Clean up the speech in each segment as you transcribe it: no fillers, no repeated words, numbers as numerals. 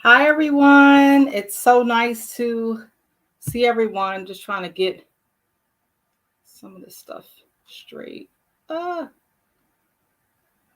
Hi, everyone. It's so nice to see everyone. Just trying to get some of this stuff straight. Okay.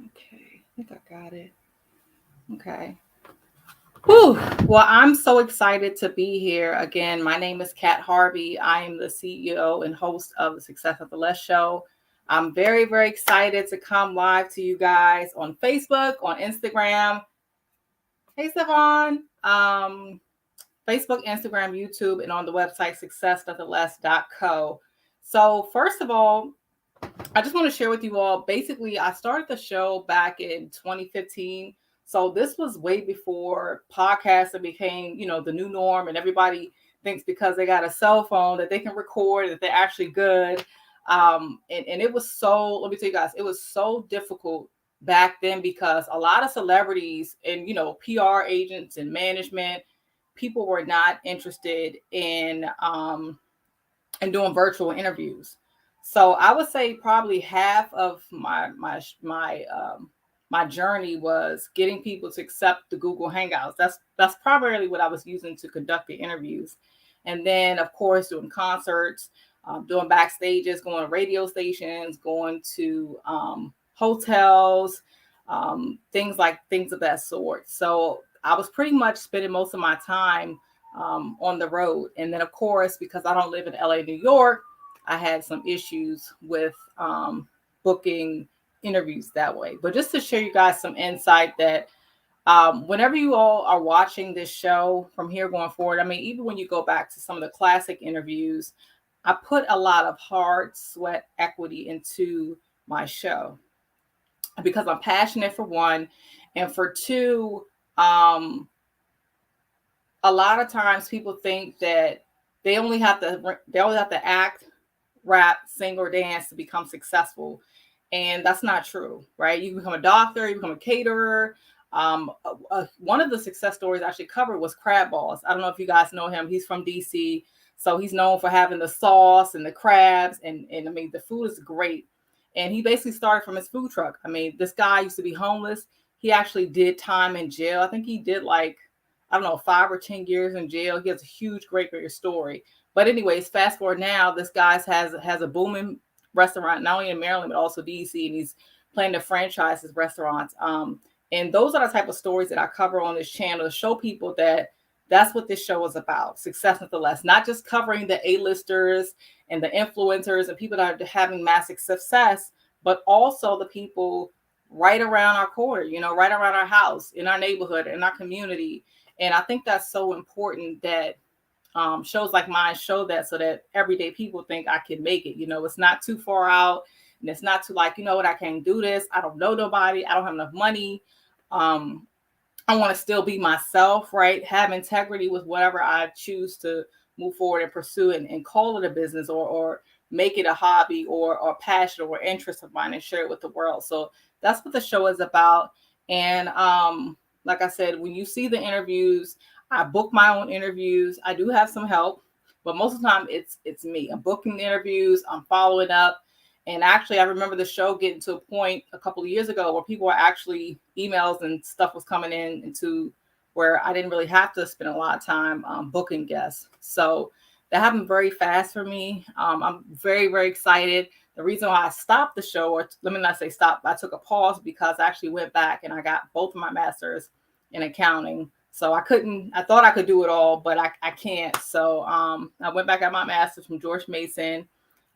I think I got it. Okay. Whew. Well, I'm so excited to be here again. My name is Kat Harvey. I am the CEO and host of the Success of the Less show. I'm very, very excited to come live to you guys on Facebook, on Instagram. Hey, Savon. Facebook, Instagram, YouTube, and on the website success.theless.co. So, first of all, I just want to share with you all. Basically, I started the show back in 2015. So, this was way before podcasts became, the new norm, and everybody thinks because they got a cell phone that they can record, that they're actually good. And it was so, let me tell you guys, it was so difficult back then because a lot of celebrities and, PR agents and management people were not interested in doing virtual interviews. So I would say probably half of my journey was getting people to accept the Google Hangouts. That's primarily what I was using to conduct the interviews, and then of course doing concerts, doing backstages, going to radio stations, going to hotels, things of that sort. So I was pretty much spending most of my time on the road. And then, of course, because I don't live in LA, New York, I had some issues with booking interviews that way. But just to share you guys some insight that whenever you all are watching this show from here going forward, I mean, even when you go back to some of the classic interviews, I put a lot of hard sweat equity into my show because I'm passionate for one, and for two, a lot of times people think that they only have to act, rap, sing, or dance to become successful, and that's not true, right? You can become a doctor, you become a caterer. One of the success stories I actually covered was Crab Balls. I don't know if you guys know him. He's from DC, so he's known for having the sauce and the crabs, and I mean the food is great. And he basically started from his food truck. I mean, this guy used to be homeless. He actually did time in jail. I think he did like, I don't know, 5 or 10 years in jail. He has a huge, great story. But anyways, fast forward now, this guy has a booming restaurant, not only in Maryland, but also DC, and he's planning to franchise his restaurants. And those are the type of stories that I cover on this channel to show people that that's what this show is about, success nonetheless, not just covering the A-listers and the influencers and people that are having massive success, but also the people right around our corner, right around our house, in our neighborhood, in our community. And I think that's so important that shows like mine show that, so that everyday people think I can make it. It's not too far out, and it's not too like, you know what, I can't do this. I don't know nobody. I don't have enough money. I want to still be myself, right? Have integrity with whatever I choose to move forward and pursue and call it a business or make it a hobby or passion or interest of mine and share it with the world. So that's what the show is about. And like I said, when you see the interviews, I book my own interviews. I do have some help, but most of the time it's me. I'm booking the interviews. I'm following up. And actually, I remember the show getting to a point a couple of years ago where people were actually emails and stuff was coming in into where I didn't really have to spend a lot of time booking guests. So that happened very fast for me. I'm very, very excited. The reason why I stopped the show, or let me not say stop, I took a pause because I actually went back and I got both of my masters in accounting. So I thought I could do it all, but I can't. So I went back, got my master's from George Mason.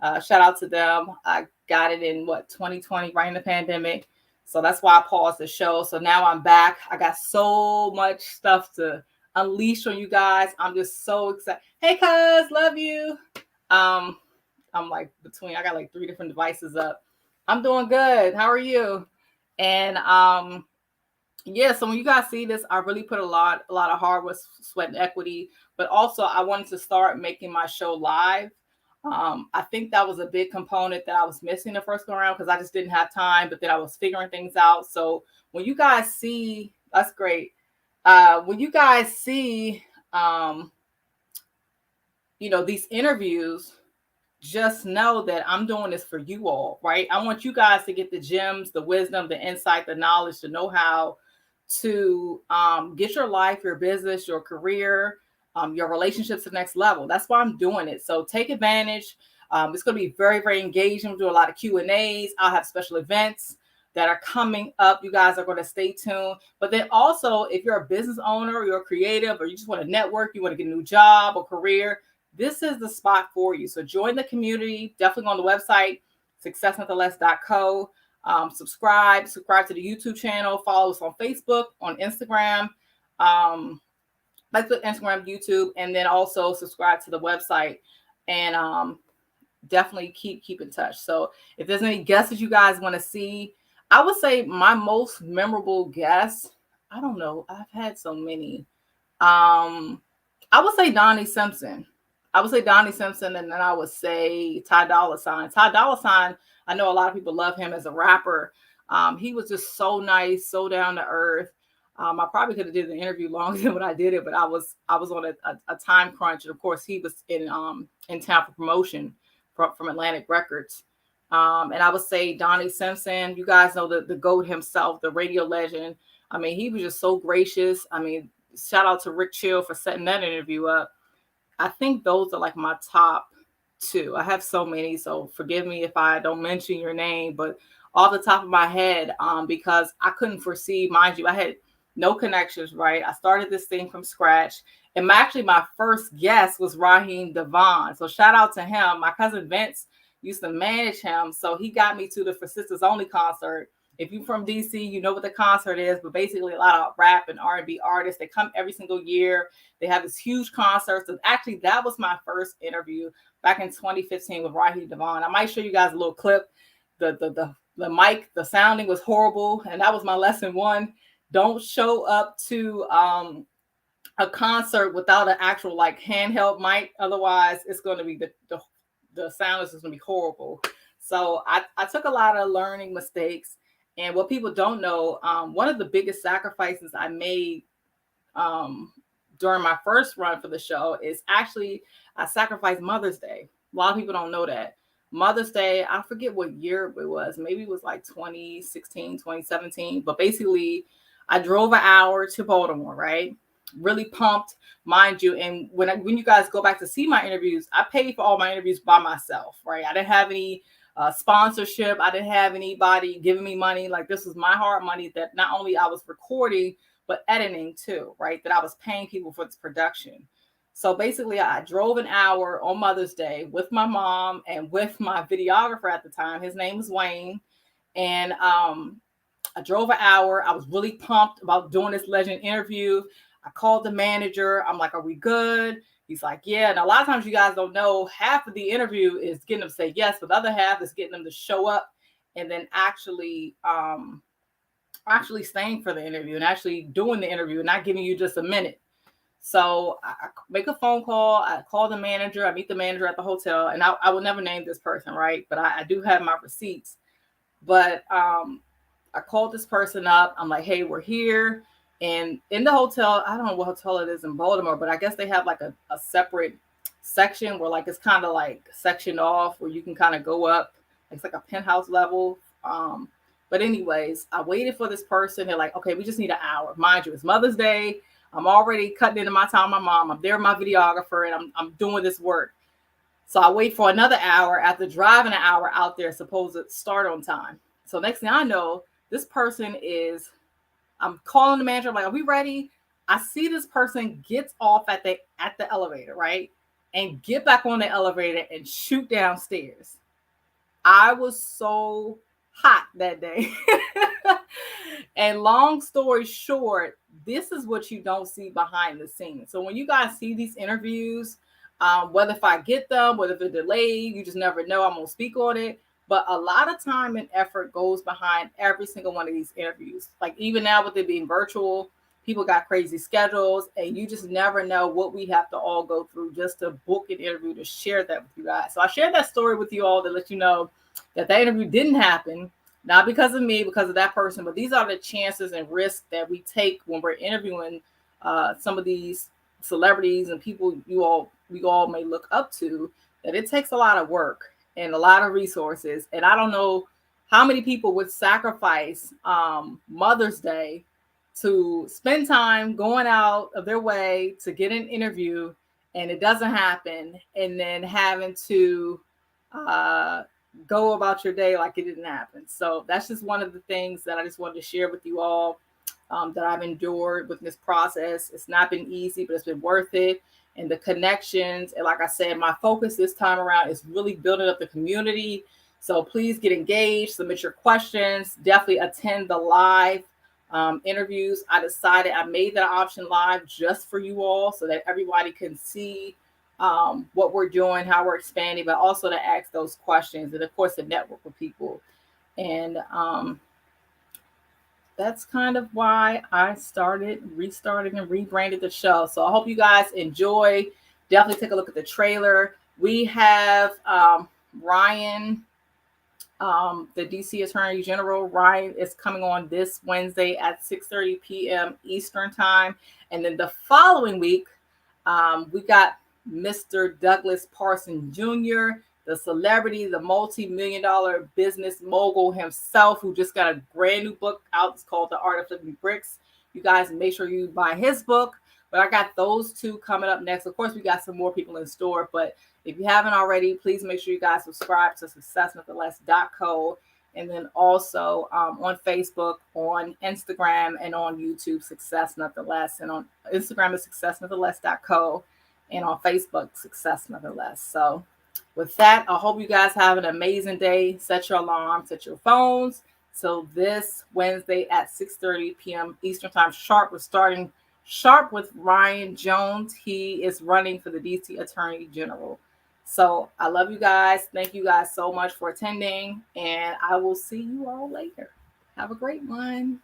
Shout out to them. I got it in 2020, right in the pandemic. So that's why I paused the show. So now I'm back. I got so much stuff to unleash on you guys. I'm just so excited. Hey, cuz, love you. I'm like I got like 3 different devices up. I'm doing good. How are you? And yeah, so when you guys see this, I really put a lot of hard work, sweat, and equity. But also, I wanted to start making my show live. I think that was a big component that I was missing the first go around because I just didn't have time. But then I was figuring things out. So when you guys see, that's great. When you guys see, these interviews, just know that I'm doing this for you all, right? I want you guys to get the gems, the wisdom, the insight, the knowledge, the know-how to get your life, your business, your career, your relationships to the next level. That's why I'm doing it. So take advantage. It's going to be very, very engaging. We'll do a lot of Q&As. I'll have special events that are coming up. You guys are going to stay tuned. But then also, if you're a business owner, or you're a creative, or you just want to network, you want to get a new job or career, this is the spot for you. So join the community. Definitely go on the website, successnonetheless.co. Subscribe to the YouTube channel. Follow us on Facebook, on Instagram, Facebook, Instagram, YouTube, and then also subscribe to the website. And definitely keep in touch. So if there's any guests that you guys want to see, I would say my most memorable guest, I don't know, I've had so many. I would say Donnie Simpson. And then I would say Ty Dolla $ign. Ty Dolla $ign, I know a lot of people love him as a rapper. He was just so nice, so down to earth. I probably could have did the interview longer than what I did it, but I was on a time crunch, and of course he was in town for promotion from Atlantic Records. And I would say Donnie Simpson. You guys know the GOAT himself, the radio legend. I mean, he was just so gracious. I mean, shout out to Rick Chill for setting that interview up. I think those are like my top two. I have so many, so forgive me if I don't mention your name, but off the top of my head, because I couldn't foresee, mind you, I had no connections, right? I started this thing from scratch. And my first guest was Raheem DeVaughn. So shout out to him. My cousin Vince used to manage him. So he got me to the For Sisters Only concert. If you're from DC, you know what the concert is, but basically a lot of rap and R&B artists, they come every single year. They have this huge concert. So actually that was my first interview back in 2015 with Raheem DeVaughn. I might show you guys a little clip. The mic, the sounding was horrible. And that was my lesson one. Don't show up to a concert without an actual like handheld mic. Otherwise, it's going to be the sound is just going to be horrible. So I took a lot of learning mistakes. And what people don't know, one of the biggest sacrifices I made during my first run for the show is actually I sacrificed Mother's Day. A lot of people don't know that. Mother's Day, I forget what year it was. Maybe it was like 2016, 2017. But basically, I drove an hour to Baltimore, right? Really pumped, mind you. And when you guys go back to see my interviews, I paid for all my interviews by myself, right? I didn't have any sponsorship. I didn't have anybody giving me money. Like this was my hard money that not only I was recording, but editing too, right? That I was paying people for this production. So basically I drove an hour on Mother's Day with my mom and with my videographer at the time. His name was Wayne. And I drove an hour. I was really pumped about doing this legend interview. I called the manager. I'm like, are we good? He's like, yeah. And a lot of times you guys don't know, half of the interview is getting them to say yes, but the other half is getting them to show up and then actually staying for the interview and actually doing the interview and not giving you just a minute. So I make a phone call. I call the manager. I meet the manager at the hotel. And I will never name this person, right? But I do have my receipts. But I called this person up. I'm like, hey, we're here. And in the hotel, I don't know what hotel it is in Baltimore, but I guess they have like a separate section where like it's kind of like sectioned off where you can kind of go up. It's like a penthouse level. But anyways, I waited for this person. They're like, okay, we just need an hour. Mind you, it's Mother's Day. I'm already cutting into my time with my mom. I'm there with my videographer and I'm doing this work. So I wait for another hour after driving an hour out there, supposed to start on time. So next thing I know, this person I'm calling the manager. I'm like, are we ready? I see this person gets off at the elevator, right? And get back on the elevator and shoot downstairs. I was so hot that day. And long story short, this is what you don't see behind the scenes. So when you guys see these interviews, whether if I get them, whether they're delayed, you just never know. I'm going to speak on it. But a lot of time and effort goes behind every single one of these interviews. Like even now with it being virtual, people got crazy schedules and you just never know what we have to all go through just to book an interview to share that with you guys. So I shared that story with you all to let you know that interview didn't happen, not because of me, because of that person, but these are the chances and risks that we take when we're interviewing some of these celebrities and people we all may look up to, that it takes a lot of work and a lot of resources. And I don't know how many people would sacrifice Mother's Day to spend time going out of their way to get an interview and it doesn't happen, and then having to uh, go about your day like it didn't happen. So that's just one of the things that I just wanted to share with you all, that I've endured with this process. It's not been easy, but it's been worth it. And the connections, and like I said, my focus this time around is really building up the community. So please get engaged, submit your questions, definitely attend the live interviews. I made that option live just for you all so that everybody can see what we're doing, how we're expanding, but also to ask those questions and, of course, to network with people. And that's kind of why I restarted and rebranded the show. So I hope you guys enjoy. Definitely take a look at the trailer. We have Ryan, the DC Attorney General. Ryan is coming on this Wednesday at 6:30 p.m. Eastern Time. And then the following week, we got Mr. Douglas Parson Jr., the celebrity, the multi-million-dollar business mogul himself, who just got a brand new book out. It's called The Art of Flipping Bricks. You guys make sure you buy his book. But I got those two coming up next. Of course, we got some more people in store. But if you haven't already, please make sure you guys subscribe to successnonetheless.co. And then also on Facebook, on Instagram, and on YouTube, Success Nonetheless. And on Instagram is successnonetheless.co. And on Facebook, Success Nonetheless. So with that, I hope you guys have an amazing day. Set your alarms, set your phones. So this Wednesday at 6:30 p.m. Eastern Time sharp, we're starting sharp with Ryan Jones. He is running for the DC Attorney General. So I love you guys. Thank you guys so much for attending. And I will see you all later. Have a great one.